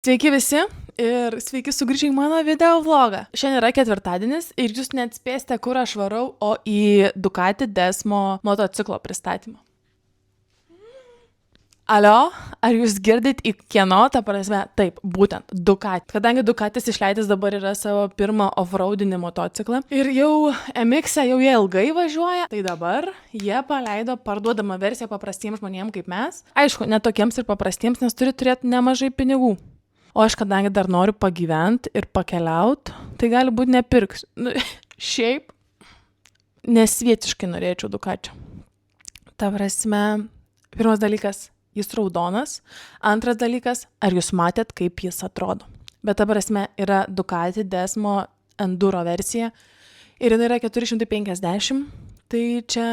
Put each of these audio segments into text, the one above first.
Sveiki visi ir sveiki sugrįžę į mano video vlogą. Šiandien yra ketvirtadienis ir jūs neatspėsite, kur aš varau, o į Ducati Desmo motociklo pristatymą. Alio, ar jūs girdit į kieno, ta prasme? Taip, būtent Ducati. Kadangi Ducatis išleidęs dabar yra savo pirmą offroadinį motociklą ir jau MX-e jau jie ilgai važiuoja, tai dabar jie paleido parduodamą versiją paprastiems žmonėms kaip mes. Aišku, ne tokiems ir paprastiems, nes turi turėti nemažai pinigų. O aš kadangi dar noriu pagyventi ir pakeliauti, tai gali būti nepirksiu. Šiaip nesvietiškai norėčiau Ducati. Ta prasme, pirmas dalykas, jis raudonas. Antras dalykas, ar jūs matėt, kaip jis atrodo. Bet ta prasme yra Ducati Desmo Enduro versija ir jinai yra 450. Tai čia,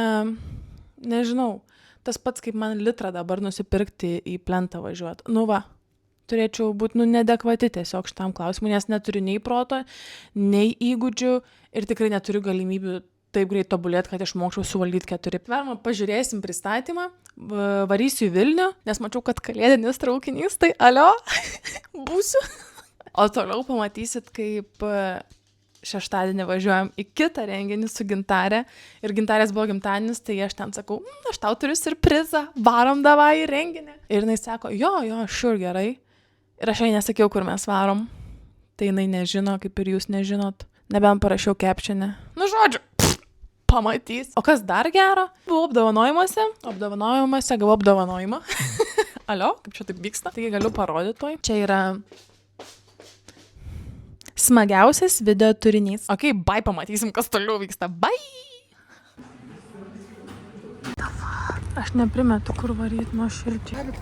nežinau, tas pats kaip man litrą dabar nusipirkti į plentą važiuoti. Nu va. Turėčiau būti neadekvati tiesiog šitam klausimui, nes neturiu nei proto, nei įgūdžių ir tikrai neturiu galimybių taip greit tobulėti, kad išmokčiau suvaldyti 4. Varma, pažiūrėsim pristatymą, varysiu į Vilnių, nes mačiau, kad kalėdinis traukinys, tai alio, būsiu. O toliau pamatysit, kaip šeštadienį važiuojam į kitą renginį su Gintarė ir Gintarės buvo gimtadienis, tai aš ten sakau, aš tau turiu siurprizą, varom davai į renginį. Ir jinai sako, jo, sure, gerai. Ir aš jai nesakiau, kur mes varom. Tai jinai nežino, kaip ir jūs nežinot. Nebent parašiau captionę. Nu, žodžiu, pamatys. O kas dar gero? Buvau apdovanojimuose gavau apdovanojimą. Alio, kaip čia taip vyksta? Taigi galiu parodyti toj. Čia yra smagiausias video turinys. Ok, bye, pamatysim, kas toliau vyksta. Bye! Aš neprimetu, kur varyt nuo širdžiai.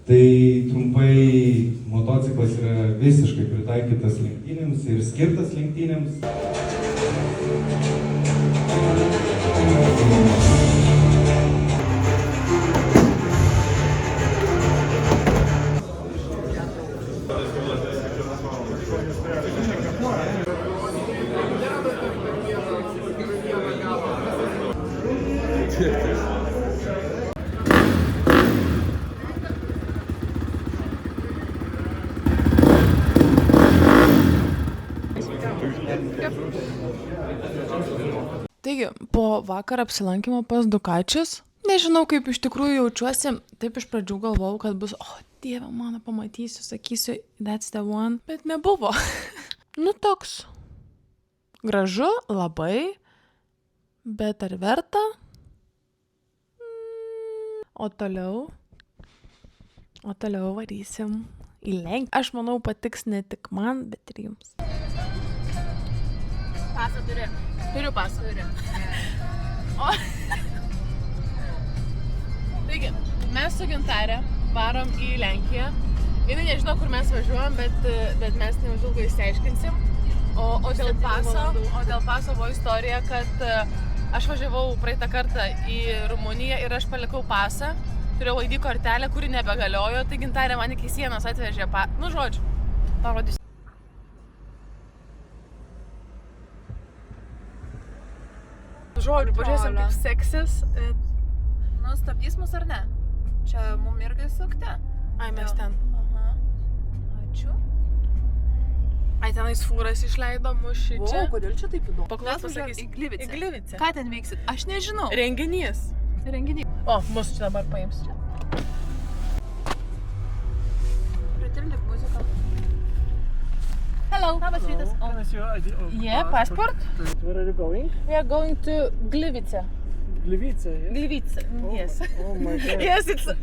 Tai trumpai motociklas yra visiškai pritaikytas lenktynėms ir skirtas lenktynėms. Taigi, po vakar apsilankimo pas Ducačius, nežinau, kaip iš tikrųjų jaučiuosi, taip iš pradžių galvojau, kad bus, Dieve mano, pamatysiu, sakysiu, that's the one, bet nebuvo. Nu toks, gražu, labai, bet ar verta? O toliau varysim į Lenkiją. Aš manau, patiks ne tik man, bet ir jums. Pasą turi. Turiu pasą. Taigi, mes su Gintarė varom į Lenkiją. Jinai nežino, kur mes važiuojam, bet mes neužilgo išsiaiškinsim. O dėl paso buvo istorija, kad aš važiavau praeitą kartą į Rumuniją ir aš palikau pasą. Turėjau ID kortelę, kuri nebegaliojo, tai Gintarė man iki sienos atvežė Nu, žodžiu, parodysiu. Žodžiu, pažiūrėsim, kaip seksis. Nu, stabdys mus ar ne? Čia mum irgi sukti? Ai, mes ten. Aha. Ačiū. Ai, tenais fūras išleido mus šičia. Kodėl čia taip įdomu? Paklaus, Mes važiuojam pasakys. į Glivicę. Į Glivicę. Ką ten veiksit? Aš nežinau. Renginys. Renginį. O, mus čia dabar paims čia. Pritildyk muziką. Hello. Labas rytas. What is your ID? Yeah, passport. Where are you going? We are going to Gliwice. Gliwice, yes? Gliwice, yes. Oh my god. Yes, it's a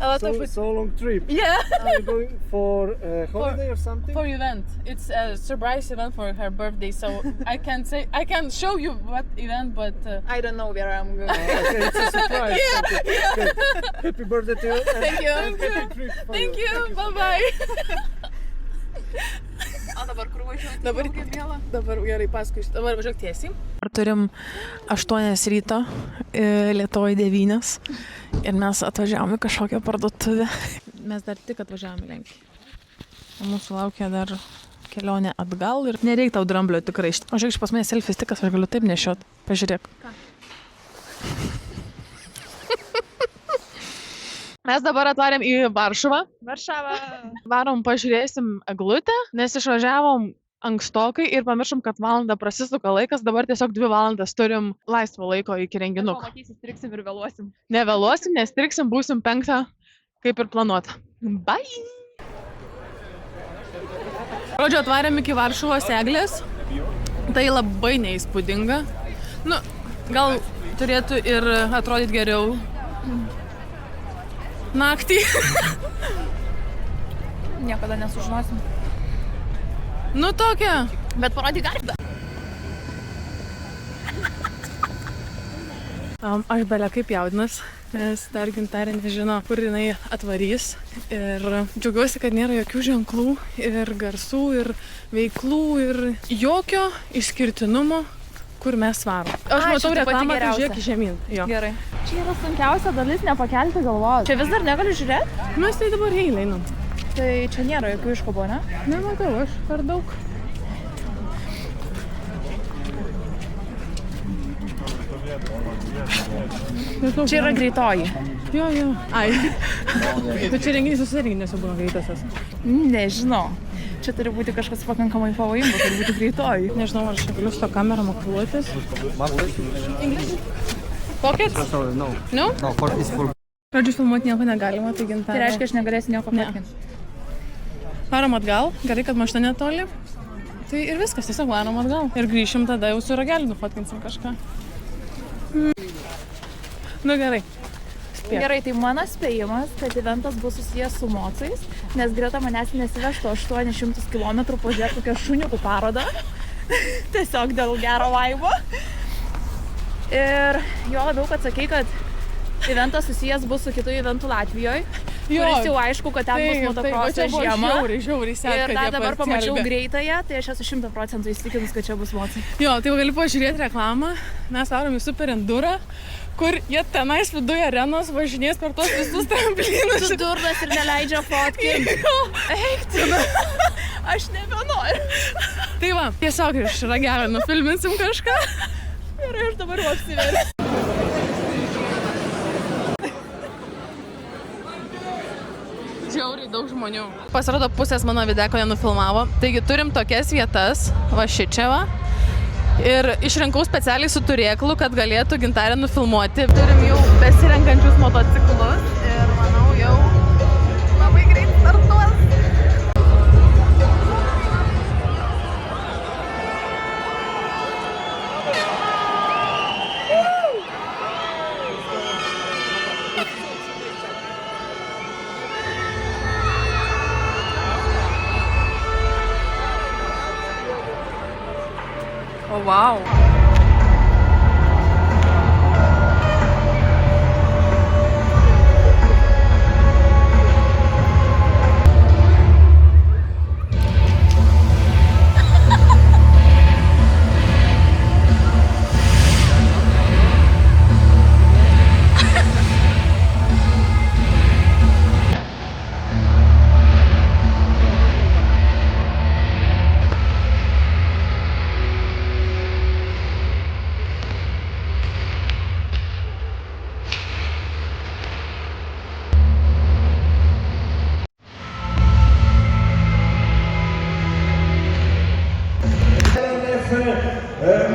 lot of... So long trip. Yeah. Are you going for a holiday or something? For event. It's a surprise event for her birthday, so I can show you what event, but... I don't know where I'm going. Okay, it's a surprise. Okay. Happy birthday to you. And Thank you. happy trip for Thank you, bye-bye. O dabar kur važiuoti? Dabar Dabar gerai paskui. Dabar važiuok tiesiai. Turim 8 ryto, Lietuvoj 9 ir mes atvažiavome kažkokią parduotuvę. Mes dar tik atvažiavome į Lenkiją. Mūsų laukia dar kelionė atgal ir nereik tau dramblio tikrai. O žiūrėk, pas mane selfie stikas, aš galiu taip nešiot. Pažiūrėk. Ką? Mes dabar atvarėm į Varšuvą. Varom pažiūrėsim eglutę, nes išvažiavom ankstokai ir pamiršom, kad valandą prasisuka laikas, dabar tiesiog 2 valandas turim laisvo laiko iki renginuko. Pamatysi, striksim ir vėluosim. Nevėluosim, nestriksim, būsim 5, kaip ir planuota. Bye! Žodžiu, atvarėm iki Varšuvos eglės. Tai labai neįspūdinga. Nu, gal turėtų ir atrodyti geriau naktį. Niekada nesužinosim. Nu tokia. Bet parodyk gatvę. Aš belia kaip jaudinas, nes dar Gintarė nežino, kur jinai atvarys. Ir džiaugiuosi, kad nėra jokių ženklų ir garsų ir veiklų ir jokio išskirtinumo, kur mes varom. Aš matau reklamą, tai žiūrėk žemyn. Jo. Gerai. Čia yra sunkiausia dalis nepakelti galvos. Čia vis dar negaliu žiūrėti? Mes tai dabar eilę einam. Tai čia nėra jokių iškabų, ne? Nematau, aš per daug. Čia yra greitoji. Jo. Ai. Tu čia renginys susirenginės jau būna greitasis. Nežinau. Čia turi būti kažkas pakankamai pavojingo, turi būti greitoji. Nežinau, ar aš galiu su to kamerą makuluotis. Pocket? No. No? No, is for... Pradžių filmuoti nieko negalima, tai Gintarė. Tai reiškia, aš negalėsiu nieko patkinti. Varom atgal, gerai, kad mašina netoli. Tai ir viskas, tiesiog varom atgal. Ir grįšim tada jau su rageliu nufotkinsim kažką. Nu gerai. Spėk. Gerai, tai mano spėjimas, kad eventas bus susijęs su mocais, nes greta manęs nesivežtų 800 km pažiūrėti kokią šuniukų parodą. Tiesiog dėl gero vaibo. Ir jo labiau, kad sakei, kad eventas susijęs bus su kitu eventu Latvijoje. Kuris jau aišku, kad ten bus motokrosas žiemą. Žiauriai seka, ir dar dabar pamačiau greitąją, tai aš esu 100% įsitikinus, kad čia bus mocai. Jo, tai gali pažiūrėti reklamą. Mes varom į Super Endurą, kur jie tenais viduje arenos važinės per tos visus tramplynus. Tu durnas ir neleidžia fotkinti. Eik tu. Aš nebenoriu. Tai va, tiesiog iš ragelio nufilminsim kažką. Ir aš dabar apsiversiu. Žiauriai daug žmonių. Pasirodo, pusės mano videko nenufilmavo. Taigi turim tokias vietas, va šičia va. Ir išrinkau specialiai su turėklu, kad galėtų Gintarė nufilmuoti. Turim jau besirenkančius motociklus ir manau jau labai greit startuos. O, wow.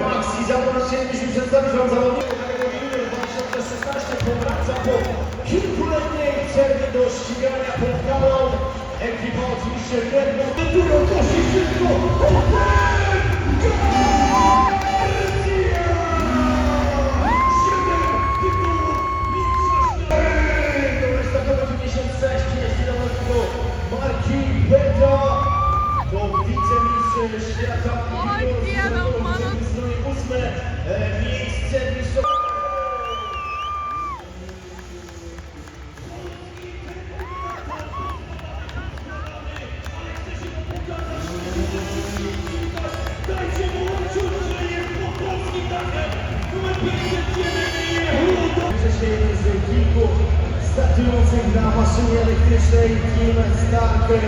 Maxi zaproszenie, jeśli przedstawić wam zawodników kategorii 2016 powraca po kilkuletniej przerwie do ścigania pod galą. Ekipa oczywiście Red Bull Enduro kosi szybko. Do estafety 56 km Marki Beta to wicemistrz świata. Miejsce jeden z kilku startujących na maszynie elektrycznej Team Starker.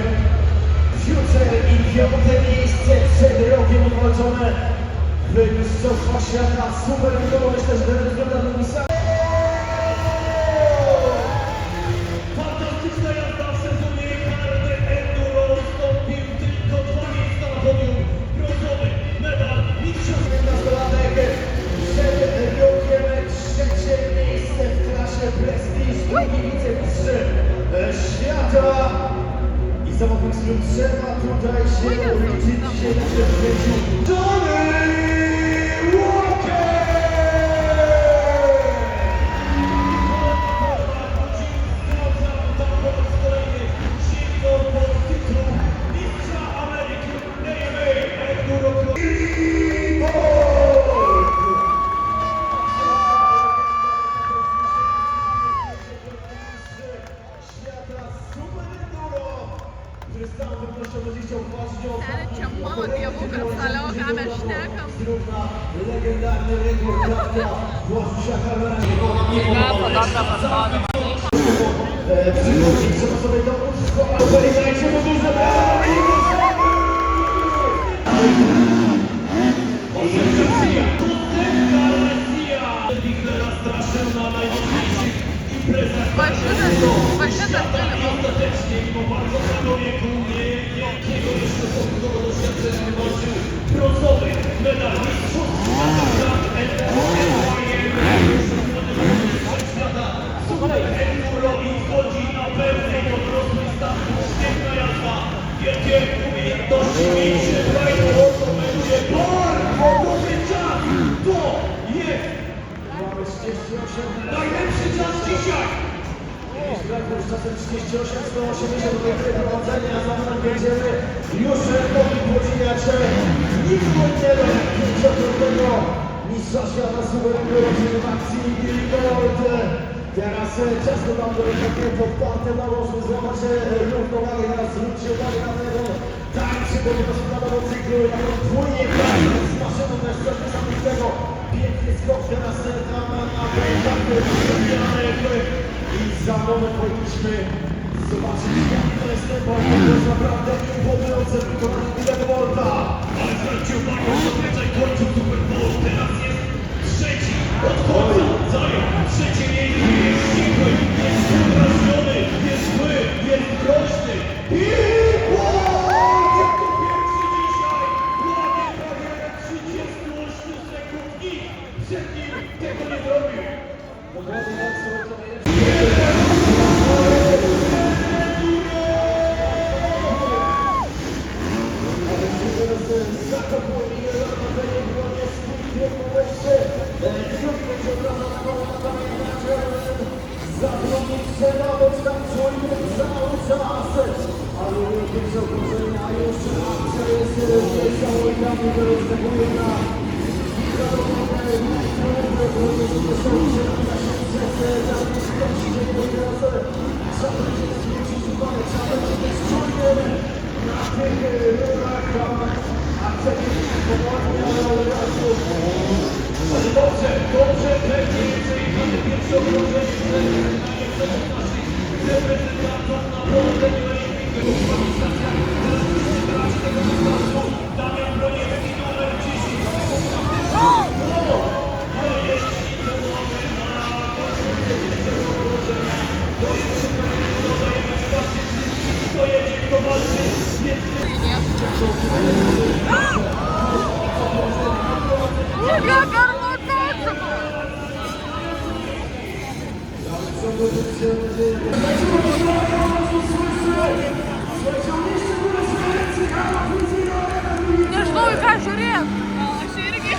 Future i 5. miejsce przed rokiem odwalczone w Mistrzostwach Świata Super Enduro. Myślę, że ten wygląda do misja. Fantastyczna jazda w sezonie karny Enduro. Ustąpił tylko 2 miejsca na podium. Brązowy medal mistrzostw nastolatek przed rokiem. 3. miejsce w klasie Prestige. Drugi wicemistrz świata. I zawodnik, z którym trzeba tutaj się liczyć się na przedmieściu. Johnny Walker! Kolejny sięgnął po tytuł mistrza Ameryki AMA Enduro świata Super Enduro, który z całą pewnością będzie chciał walczyć o Mano dievų, kad toliau ką mes šnekam. zrówna legendarny rekord Dawida Włodzisza Karmela. Przychodzi, trzeba sobie to użytkować. Dajcie mu duże brawa i Właśnie tas ostatecznie, mimo bardzo młodego wieku, niejakiego jeszcze sportowego doświadczenia wywalczył brązowy medal mistrzostw świata świata. Super Enduro i wchodzi na pełnej dorosłej statku. Świetna jazda, wielkie umiejętności, mniejsze fajne, to będzie bardzo dobry czas. To jest mamy 38, najlepszy czas dzisiaj. Rekord z czasem 38-180 metrów prowadzenia, a za mną będziemy już Tomek Włodziniacz, nikt innego jak 5-krotnego mistrza świata Super Enduro w akcji Billy Gold. Teraz czas dodam do takie podparte na łożu, złamać równowagę, teraz zwróćcie uwagę na tego tańczy, ponieważ na motocyklu jako dwójnie z maszyną jeszcze niesamowitego. Piękny skok teraz tam na błędach i za moment powinniśmy zobaczyć, jak to jest tempo, to jest naprawdę imponujące wykonanie Billego Golda. Ale zwróćcie uwagę, że tutaj kończy Super Bowl, teraz jest trzeci od końca, zajął trzecie miejsce, jest cichły, jest wyrażony, jest zły, jest groźny. Billy Gold jako pierwszy dzisiaj łamie barierę 38 sekund i przed nim tego nie zrobił. Dokładnie tak sobie to Dobrze, pewnie jeżeli mamy pierwsze okrążenie reprezentantów na prowadzeniu olimpijskiego kwalifikacja. Teraz musimy grać tego dystansu. Damian Broniewicz i numer 10. Ale jeśli to mamy na końcu pierwszego okrążenia, to jeszcze dodajemy wsparcie wszystkich, kto jedzie, kto walczy. Nežinau, į ką žiūrėt. Aš irgi.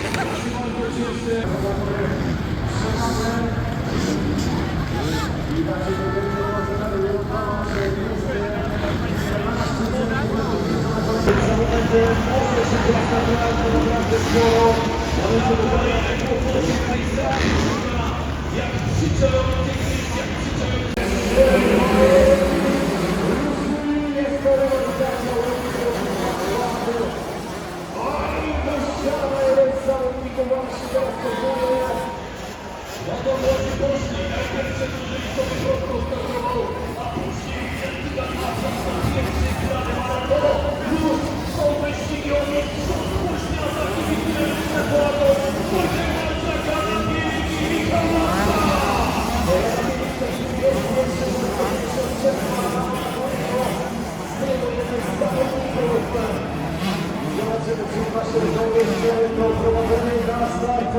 Brawo! Zobaczymy, czy nasze żołnierze do prowadzenia na start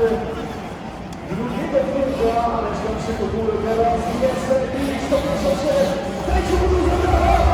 drugiego kółka, ale tam się do góry teraz jest i stopią się. Dajcie mu dużo brawa!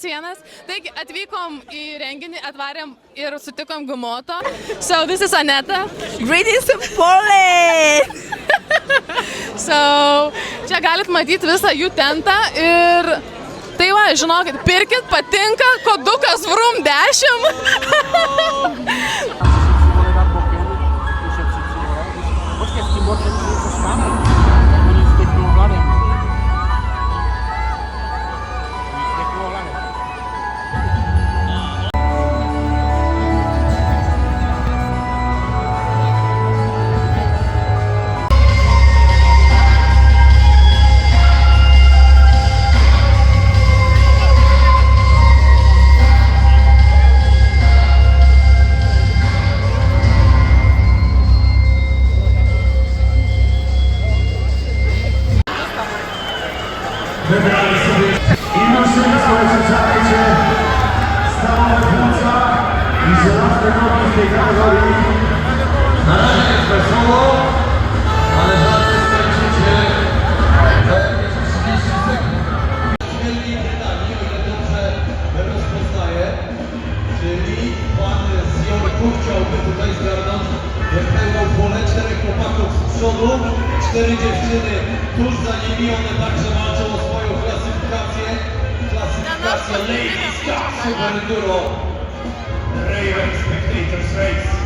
Vienas. Taigi atvykom į renginį, atvarėm ir sutikom Gumoto. So this is Aneta. Greetings to Poland! So čia galit matyti visą jų tentą ir tai va, žinokit, pirkit, patinka, kodukas VRUM 10. Wybrali sobie i maszyny, słuchajcie, czekajcie, stałe płuca i żelazne nogi w tej kategorii. Na razie jest wesoło, ale żarty skończycie za jakieś 30 sekund. W Wielkiej Brytanii, o ile dobrze rozpoznaję, czyli pan z Jorku chciałby tutaj zgarnąć pełną polę, 4 chłopaków z przodu, 4 4 dziewczyny, tuż za nimi one także walczą o swoją klasyfikację. Klasyfikacja Ladies Cup Super Enduro Raven Spectators Race.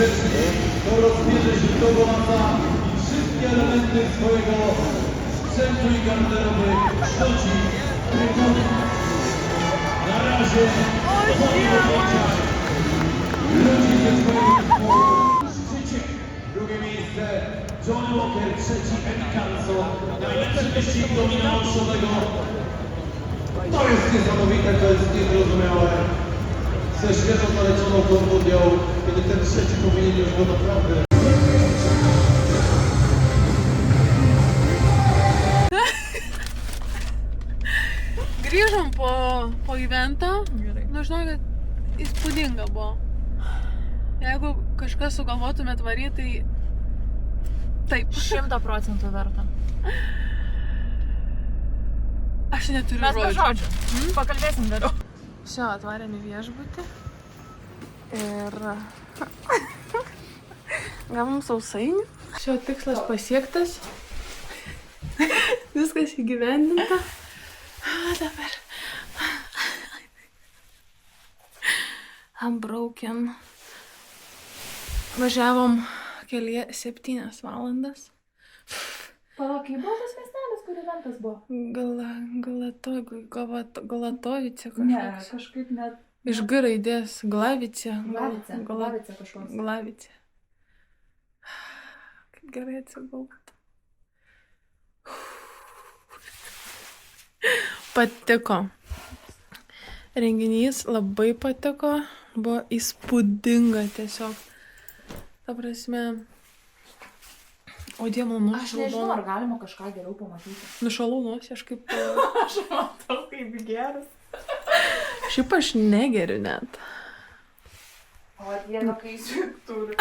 grzecznie, to rozbierze się do golasa i wszystkie elementy swojego sprzętu i garderoby rzuci trykowi. Na razie ludzi ze swojego zespołu w szczycie. Drugie miejsce Johnny Walker, trzeci Eddie Carlson. Najlepszy wyścig domina marszowego. To jest niesamowite, to jest niezrozumiałe. Ze świeżo zaleczoną kontuzją, kiedy ten trzeci powinien już go naprawdę. Grįžom po evento. Nu, žinokit, įspūdinga buvo. Jeigu kažkas sugalvotumėt varyti, tai taip. 100% verta. Aš neturiu Mes be žodžių. žodžių. Pakalbėsim vėliau. Šio atvarėm į viešbutį. Ir gavom sausainių. Šio tikslas pasiektas. Viskas įgyvendinta. Dabar. I'm broken. Važiavom kelyje 7 valandas. Palauk, kai buvo tas miestelis, kur eventas buvo? Galatovice kažkoks. Ne, kažkaip net... Iš G raidės. Glavice. Glavice kažkoks. Glavice. Kaip gerai atsigulti. Patiko. Renginys labai patiko. Buvo įspūdinga tiesiog. Ta prasme... O Dievo, Aš nežinau, ar galima kažką geriau pamatyti. Nušalau nosį, aš kaip... Aš matau, kaip geras. Šiaip aš negeriu net. O Dieve, kai turi.